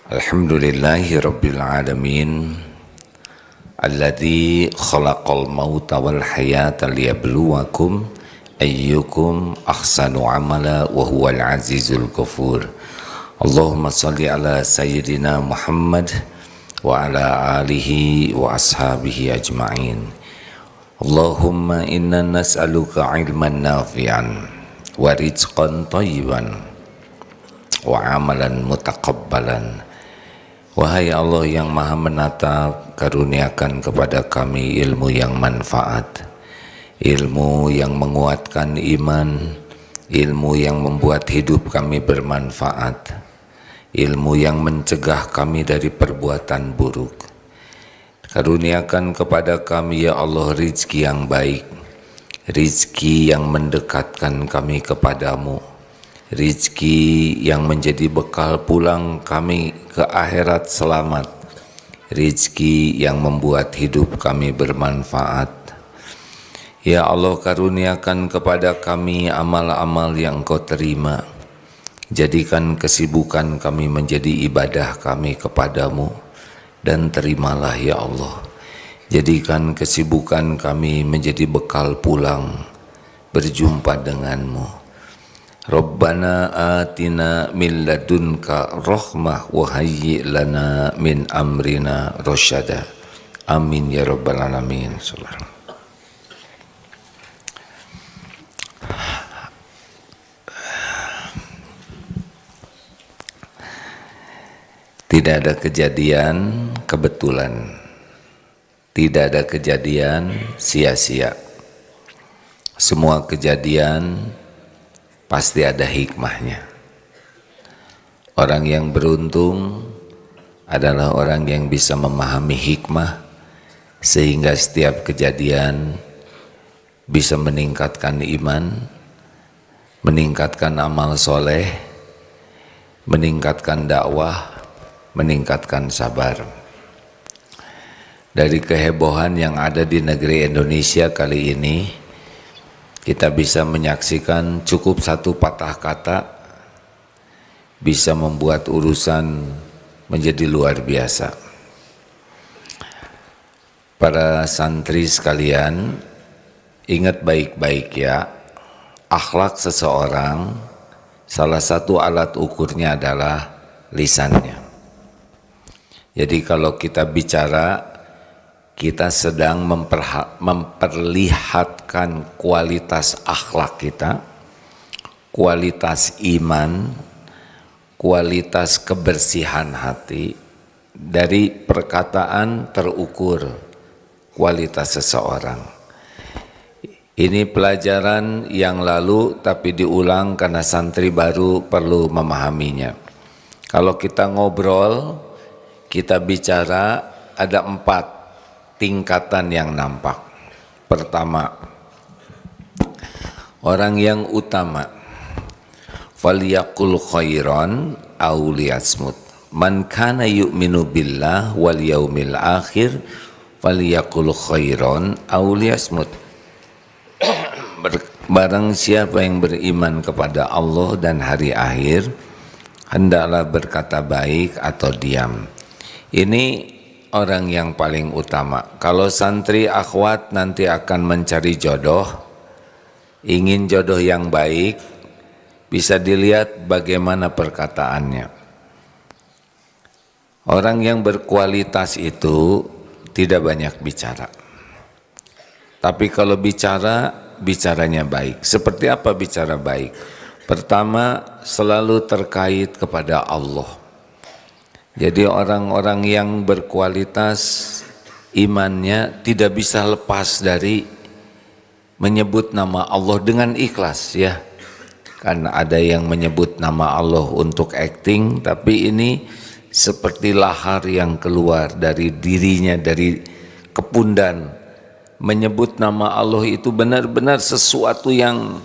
Alhamdulillahi Rabbil Alamin Alladzi khalaqal mauta wal hayata liyabluwakum ayyukum ahsanu amala wa huwal azizul ghafur. Allahumma salli ala sayyidina Muhammad wa ala alihi wa ashabihi ajma'in. Allahumma inna nas'aluka ilman nafi'an wa rizqan thayyiban wa amalan mutakabbalan. Wahai Allah yang maha menatap, karuniakan kepada kami ilmu yang manfaat, ilmu yang menguatkan iman, ilmu yang membuat hidup kami bermanfaat, ilmu yang mencegah kami dari perbuatan buruk. Karuniakan kepada kami ya Allah rizki yang baik, rizki yang mendekatkan kami kepadamu, rizki yang menjadi bekal pulang kami ke akhirat selamat, rizki yang membuat hidup kami bermanfaat. Ya Allah, karuniakan kepada kami amal-amal yang Engkau terima. Jadikan kesibukan kami menjadi ibadah kami kepadamu, dan terimalah ya Allah. Jadikan kesibukan kami menjadi bekal pulang berjumpa denganmu. Rabbana atina min ladunka rahmah wa hayyi lana min amrina rasyada. Amin ya rabbal alamin. Tidak ada kejadian kebetulan, tidak ada kejadian sia-sia. Semua kejadian pasti ada hikmahnya. Orang yang beruntung adalah orang yang bisa memahami hikmah, sehingga setiap kejadian bisa meningkatkan iman, meningkatkan amal soleh, meningkatkan dakwah, meningkatkan sabar. Dari kehebohan yang ada di negeri Indonesia kali ini, kita bisa menyaksikan cukup satu patah kata bisa membuat urusan menjadi luar biasa. Para santri sekalian, ingat baik-baik ya, akhlak seseorang salah satu alat ukurnya adalah lisannya. Jadi kalau kita bicara, kita sedang memperlihatkan kualitas akhlak kita, kualitas iman, kualitas kebersihan hati. Dari perkataan terukur kualitas seseorang. Ini pelajaran yang lalu tapi diulang karena santri baru perlu memahaminya. Kalau kita ngobrol, kita bicara, ada 4 tingkatan yang nampak. Pertama, orang yang utama, falyaqul khairan aw liyasmut. Man kana yu'minu billah wal yaumil akhir falyaqul khairan aw liyasmut. Barang siapa yang beriman kepada Allah dan hari akhir, hendaklah berkata baik atau diam. Ini orang yang paling utama. Kalau santri akhwat nanti akan mencari jodoh, ingin jodoh yang baik, bisa dilihat bagaimana perkataannya. Orang yang berkualitas itu tidak banyak bicara. Tapi kalau bicara, bicaranya baik. Seperti apa bicara baik? Pertama, selalu terkait kepada Allah. Jadi orang-orang yang berkualitas imannya tidak bisa lepas dari menyebut nama Allah dengan ikhlas ya. Karena ada yang menyebut nama Allah untuk acting, tapi ini seperti lahar yang keluar dari dirinya, dari kepundan. Menyebut nama Allah itu benar-benar sesuatu yang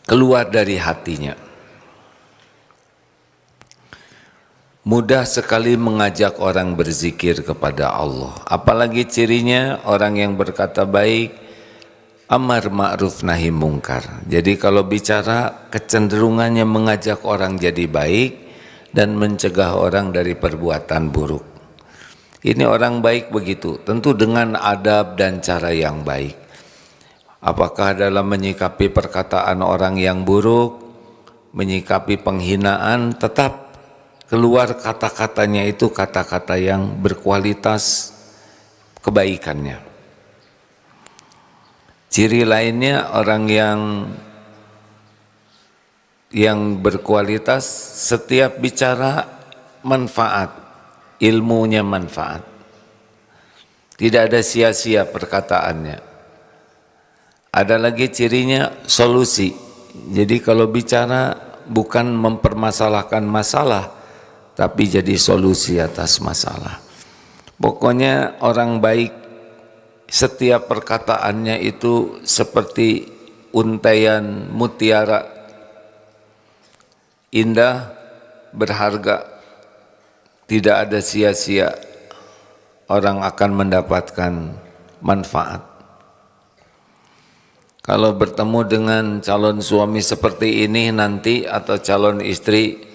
keluar dari hatinya. Mudah sekali mengajak orang berzikir kepada Allah. Apalagi cirinya orang yang berkata baik, amar ma'ruf nahi mungkar. Jadi kalau bicara kecenderungannya mengajak orang jadi baik, dan mencegah orang dari perbuatan buruk. Ini orang baik begitu, tentu dengan adab dan cara yang baik. Apakah dalam menyikapi perkataan orang yang buruk, menyikapi penghinaan, tetap keluar kata-katanya itu kata-kata yang berkualitas kebaikannya. Ciri lainnya orang yang berkualitas setiap bicara manfaat, ilmunya manfaat. Tidak ada sia-sia perkataannya. Ada lagi cirinya solusi. Jadi kalau bicara bukan mempermasalahkan masalah, tapi jadi solusi atas masalah. Pokoknya orang baik, setiap perkataannya itu seperti untaian mutiara, indah, berharga, tidak ada sia-sia, orang akan mendapatkan manfaat. Kalau bertemu dengan calon suami seperti ini nanti atau calon istri,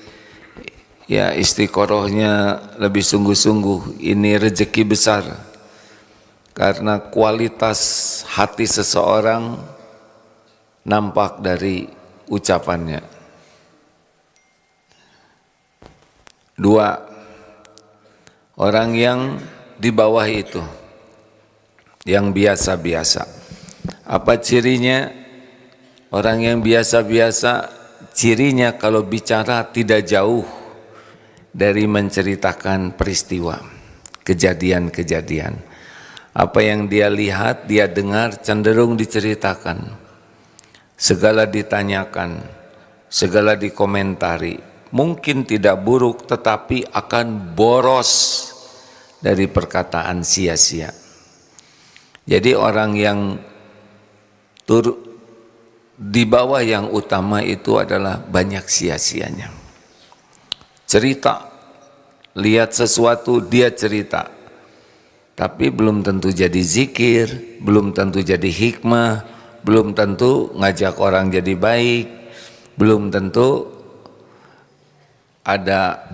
ya istiqorohnya lebih sungguh-sungguh, ini rezeki besar. Karena kualitas hati seseorang nampak dari ucapannya. 2, orang yang di bawah itu, yang biasa-biasa. Apa cirinya? Orang yang biasa-biasa, cirinya kalau bicara tidak jauh dari menceritakan peristiwa, kejadian-kejadian. Apa yang dia lihat, dia dengar, cenderung diceritakan. Segala ditanyakan, segala dikomentari. Mungkin tidak buruk, tetapi akan boros dari perkataan sia-sia. Jadi orang yang di bawah yang utama itu adalah banyak sia-sianya. Cerita, lihat sesuatu dia cerita, tapi belum tentu jadi zikir, belum tentu jadi hikmah, belum tentu ngajak orang jadi baik, belum tentu ada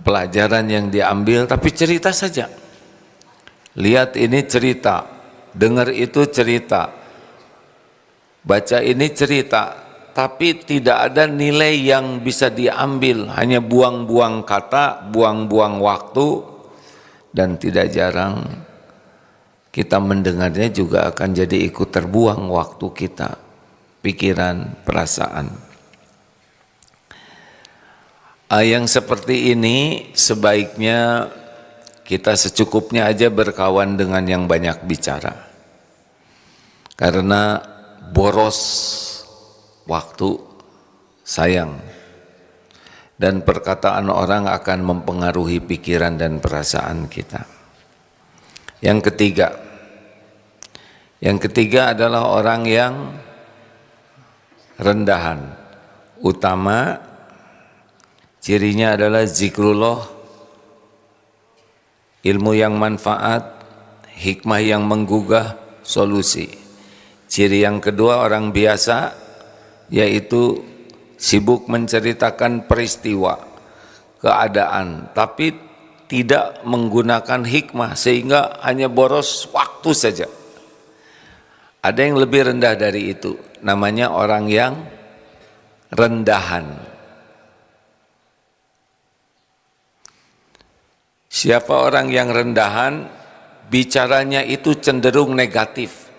pelajaran yang diambil, tapi cerita saja. Lihat ini cerita, dengar itu cerita, baca ini cerita, tapi tidak ada nilai yang bisa diambil, hanya buang-buang kata, buang-buang waktu, dan tidak jarang kita mendengarnya juga akan jadi ikut terbuang waktu kita, pikiran, perasaan. Yang seperti ini sebaiknya kita secukupnya aja berkawan dengan yang banyak bicara, karena boros waktu, sayang, dan perkataan orang akan mempengaruhi pikiran dan perasaan kita. Yang ketiga adalah orang yang rendahan. Utama cirinya adalah zikrullah, ilmu yang manfaat, hikmah yang menggugah, solusi. Ciri yang kedua orang biasa, yaitu sibuk menceritakan peristiwa, keadaan, tapi tidak menggunakan hikmah sehingga hanya boros waktu saja. Ada yang lebih rendah dari itu, namanya orang yang rendahan. Siapa orang yang rendahan? Bicaranya itu cenderung negatif.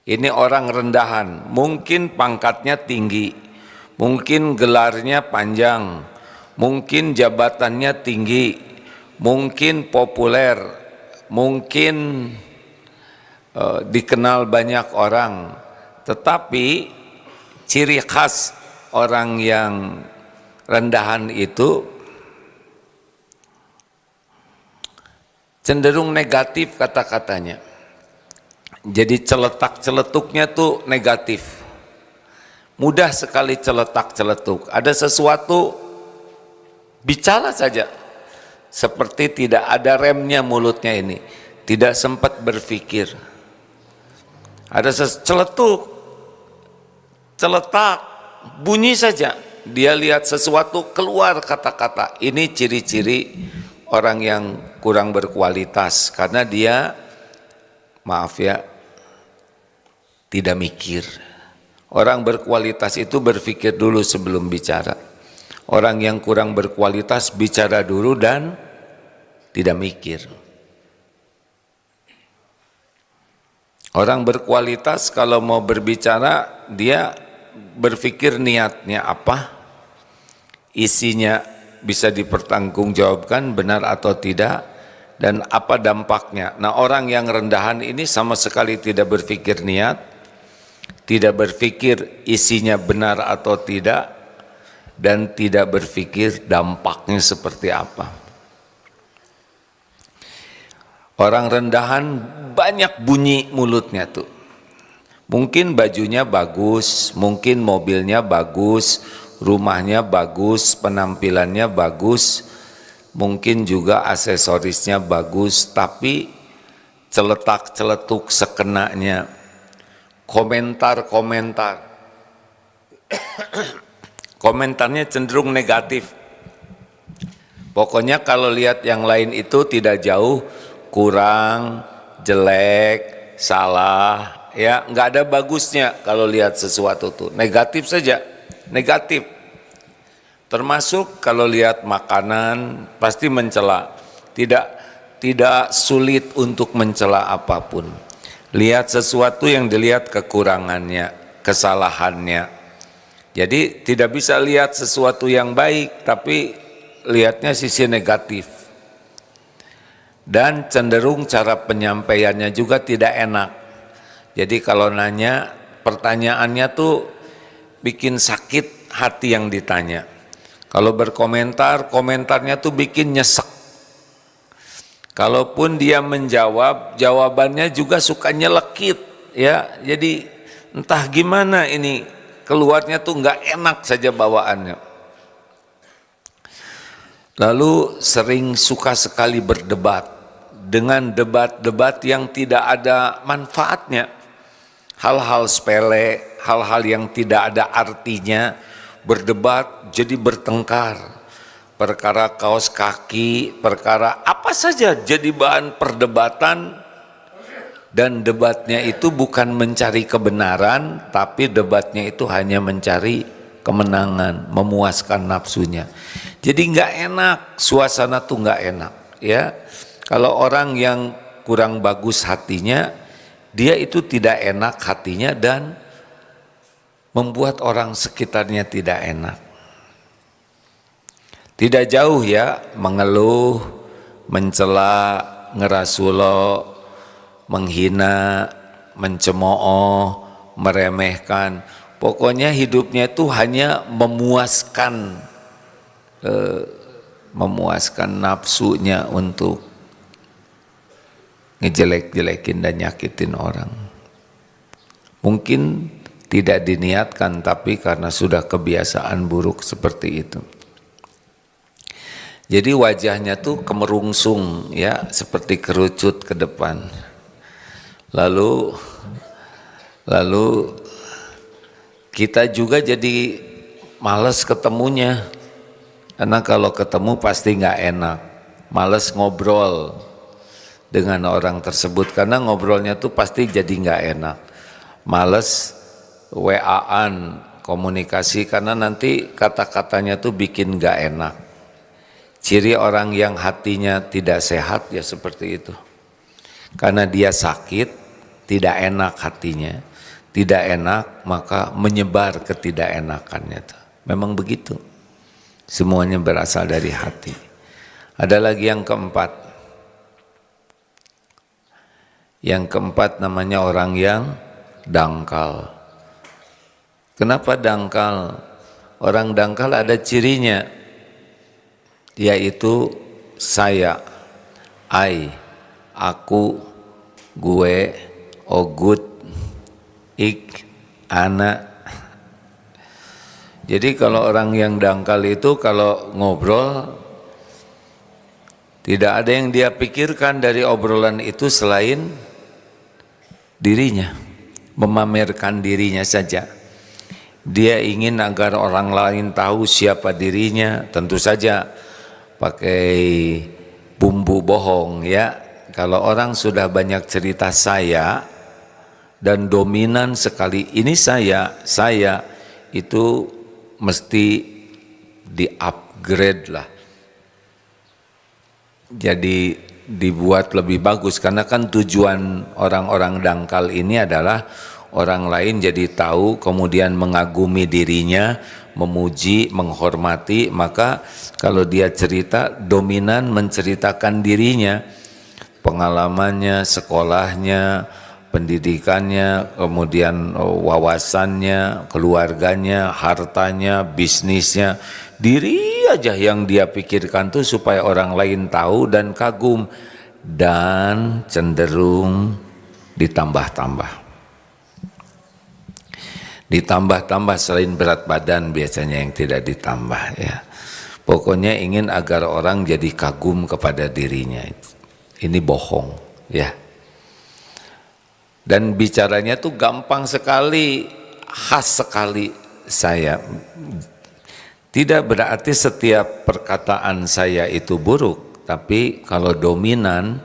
Ini orang rendahan, mungkin pangkatnya tinggi, mungkin gelarnya panjang, mungkin jabatannya tinggi, mungkin populer, mungkin dikenal banyak orang. Tetapi ciri khas orang yang rendahan itu cenderung negatif kata-katanya. Jadi celetak-celetuknya tuh negatif. Mudah sekali celetak-celetuk. Ada sesuatu, bicara saja. Seperti tidak ada remnya mulutnya ini. Tidak sempat berpikir. Ada celetuk, celetak, bunyi saja. dia lihat sesuatu keluar kata-kata. Ini ciri-ciri orang yang kurang berkualitas karena dia, maaf ya, tidak mikir. Orang berkualitas itu berpikir dulu sebelum bicara. Orang yang kurang berkualitas bicara dulu dan tidak mikir. Orang berkualitas kalau mau berbicara dia berpikir niatnya apa, isinya bisa dipertanggungjawabkan benar atau tidak, dan apa dampaknya. Nah, orang yang rendahan ini sama sekali tidak berpikir niat, tidak berpikir isinya benar atau tidak, dan tidak berpikir dampaknya seperti apa. Orang rendahan banyak bunyi mulutnya tuh. Mungkin bajunya bagus, mungkin mobilnya bagus, rumahnya bagus, penampilannya bagus, mungkin juga aksesorisnya bagus, tapi celetak-celetuk sekenanya, komentar-komentar, komentarnya cenderung negatif. Pokoknya kalau lihat yang lain itu tidak jauh, kurang, jelek, salah, ya nggak ada bagusnya kalau lihat sesuatu tuh, negatif saja, negatif. Termasuk kalau lihat makanan pasti mencela, tidak sulit untuk mencela apapun. Lihat sesuatu yang dilihat kekurangannya, kesalahannya. Jadi tidak bisa lihat sesuatu yang baik tapi lihatnya sisi negatif. Dan cenderung cara penyampaiannya juga tidak enak. Jadi kalau nanya, pertanyaannya tuh bikin sakit hati yang ditanya. Kalau berkomentar, komentarnya tuh bikin nyesek. Kalaupun dia menjawab, jawabannya juga suka nyelekit, ya. Jadi entah gimana ini, keluarnya tuh nggak enak saja bawaannya. Lalu sering suka sekali berdebat dengan debat-debat yang tidak ada manfaatnya. Hal-hal sepele, hal-hal yang tidak ada artinya, berdebat jadi bertengkar. Perkara kaos kaki, perkara apa saja jadi bahan perdebatan, dan debatnya itu bukan mencari kebenaran, tapi debatnya itu hanya mencari kemenangan, memuaskan nafsunya. Jadi nggak enak, suasana tuh nggak enak, ya. Kalau orang yang kurang bagus hatinya, dia itu tidak enak hatinya dan membuat orang sekitarnya tidak enak. Tidak jauh ya, mengeluh, mencela, ngerasulo, menghina, mencemooh, meremehkan. Pokoknya hidupnya itu hanya memuaskan nafsunya untuk ngejelek-jelekin dan nyakitin orang. Mungkin tidak diniatkan, tapi karena sudah kebiasaan buruk seperti itu. Jadi wajahnya tuh kemerungsung, ya, seperti kerucut ke depan. Lalu kita juga jadi malas ketemunya. Karena kalau ketemu pasti nggak enak. Malas ngobrol dengan orang tersebut karena ngobrolnya tuh pasti jadi nggak enak. Males WA-an, komunikasi karena nanti kata-katanya tuh bikin nggak enak. Ciri orang yang hatinya tidak sehat ya seperti itu. Karena dia sakit, tidak enak hatinya, tidak enak maka menyebar ketidakenakannya tuh. Memang begitu. Semuanya berasal dari hati. Ada lagi yang keempat. Yang keempat namanya orang yang dangkal. Kenapa dangkal? Orang dangkal ada cirinya, yaitu saya, I, aku, gue, ogut, ik, anak. Jadi kalau orang yang dangkal itu kalau ngobrol tidak ada yang dia pikirkan dari obrolan itu selain dirinya, memamerkan dirinya saja. Dia ingin agar orang lain tahu siapa dirinya, tentu saja pakai bumbu bohong ya. Kalau orang sudah banyak cerita saya dan dominan sekali ini saya itu mesti di-upgrade lah. Jadi dibuat lebih bagus, karena kan tujuan orang-orang dangkal ini adalah orang lain jadi tahu, kemudian mengagumi dirinya, memuji, menghormati. Maka kalau dia cerita, dominan menceritakan dirinya, pengalamannya, sekolahnya, pendidikannya, kemudian wawasannya, keluarganya, hartanya, bisnisnya. Diri aja yang dia pikirkan tuh supaya orang lain tahu dan kagum, dan cenderung ditambah-tambah. Ditambah-tambah selain berat badan biasanya yang tidak ditambah ya. Pokoknya ingin agar orang jadi kagum kepada dirinya. Ini bohong ya. Dan bicaranya tuh gampang sekali, khas sekali saya. Tidak berarti setiap perkataan saya itu buruk, tapi kalau dominan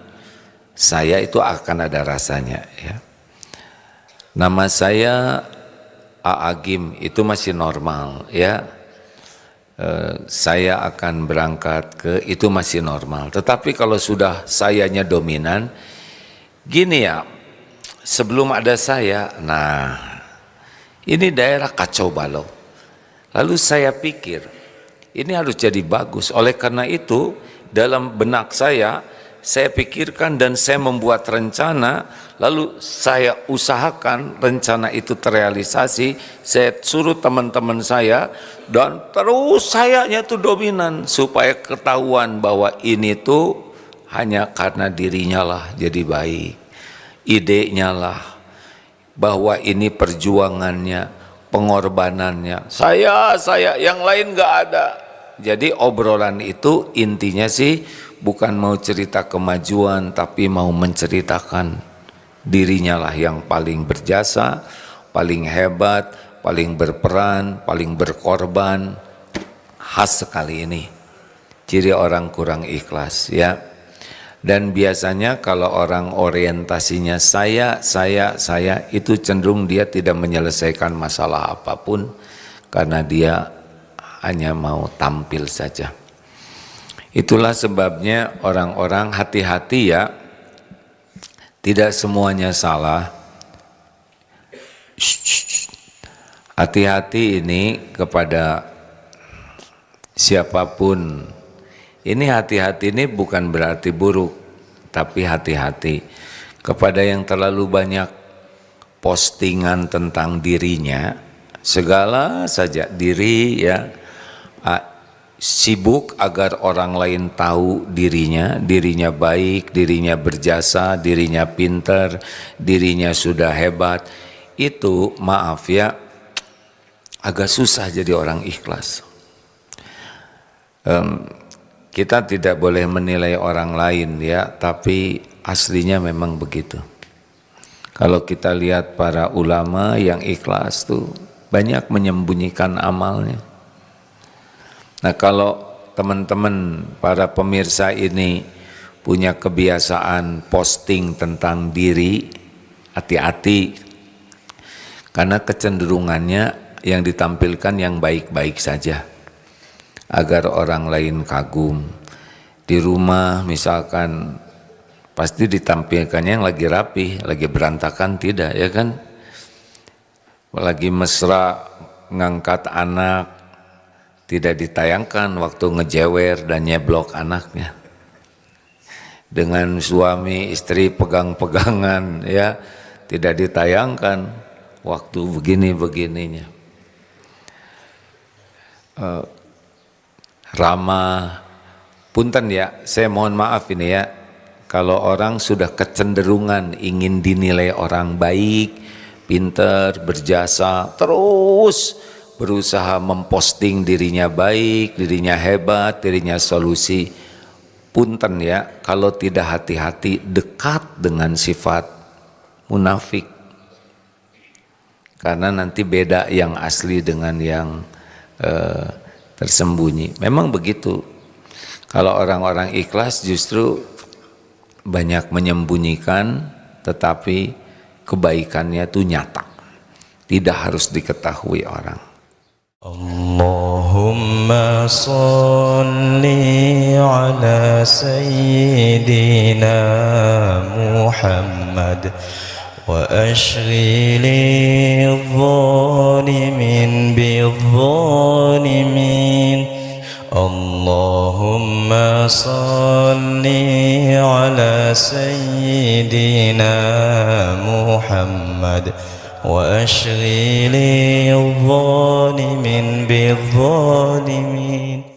saya itu akan ada rasanya ya. Nama saya Aagim itu masih normal ya. Saya akan berangkat ke itu masih normal. Tetapi kalau sudah sayanya dominan, gini ya, sebelum ada saya, nah ini daerah kacau balau. Lalu saya pikir ini harus jadi bagus. Oleh karena itu dalam benak saya pikirkan dan saya membuat rencana, lalu saya usahakan rencana itu terrealisasi. Saya suruh teman-teman saya, dan terus sayanya itu dominan supaya ketahuan bahwa ini tuh hanya karena dirinya lah jadi baik, idenya lah, bahwa ini perjuangannya, pengorbanannya. Saya yang lain nggak ada. Jadi obrolan itu intinya sih bukan mau cerita kemajuan, tapi mau menceritakan dirinya lah yang paling berjasa, paling hebat, paling berperan, paling berkorban. Khas sekali ini ciri orang kurang ikhlas ya. Dan biasanya kalau orang orientasinya saya itu cenderung dia tidak menyelesaikan masalah apapun, karena dia hanya mau tampil saja. Itulah sebabnya orang-orang hati-hati ya, tidak semuanya salah. Hati-hati ini kepada siapapun. Ini hati-hati ini bukan berarti buruk, tapi hati-hati kepada yang terlalu banyak postingan tentang dirinya, segala saja diri ya, sibuk agar orang lain tahu dirinya baik, dirinya berjasa, dirinya pintar, dirinya sudah hebat. Itu maaf ya, agak susah jadi orang ikhlas. Kita tidak boleh menilai orang lain ya, tapi aslinya memang begitu. Kalau kita lihat para ulama yang ikhlas tuh banyak menyembunyikan amalnya. Nah, kalau teman-teman para pemirsa ini punya kebiasaan posting tentang diri, hati-hati, karena kecenderungannya yang ditampilkan yang baik-baik saja agar orang lain kagum. Di rumah misalkan pasti ditampilkannya yang lagi rapi, lagi berantakan tidak ya kan? Lagi mesra ngangkat anak, tidak ditayangkan waktu ngejewer dan nyeblok anaknya. Dengan suami istri pegang-pegangan ya, tidak ditayangkan waktu begini-begininya. Ramah, punten ya, saya mohon maaf ini ya, kalau orang sudah kecenderungan ingin dinilai orang baik, pintar, berjasa, terus berusaha memposting dirinya baik, dirinya hebat, dirinya solusi. Punten ya, kalau tidak hati-hati dekat dengan sifat munafik. karena nanti beda yang asli dengan yang tersembunyi. Memang begitu. Kalau orang-orang ikhlas justru banyak menyembunyikan, tetapi kebaikannya itu nyata, tidak harus diketahui orang. Allahumma salli ala sayyidina Muhammad wa ashghili adh-dhalimin bidh-dhalimin. Allahumma salli ala sayyidina Muhammad wa ashghili adh-dhalimin bidh-dhalimin.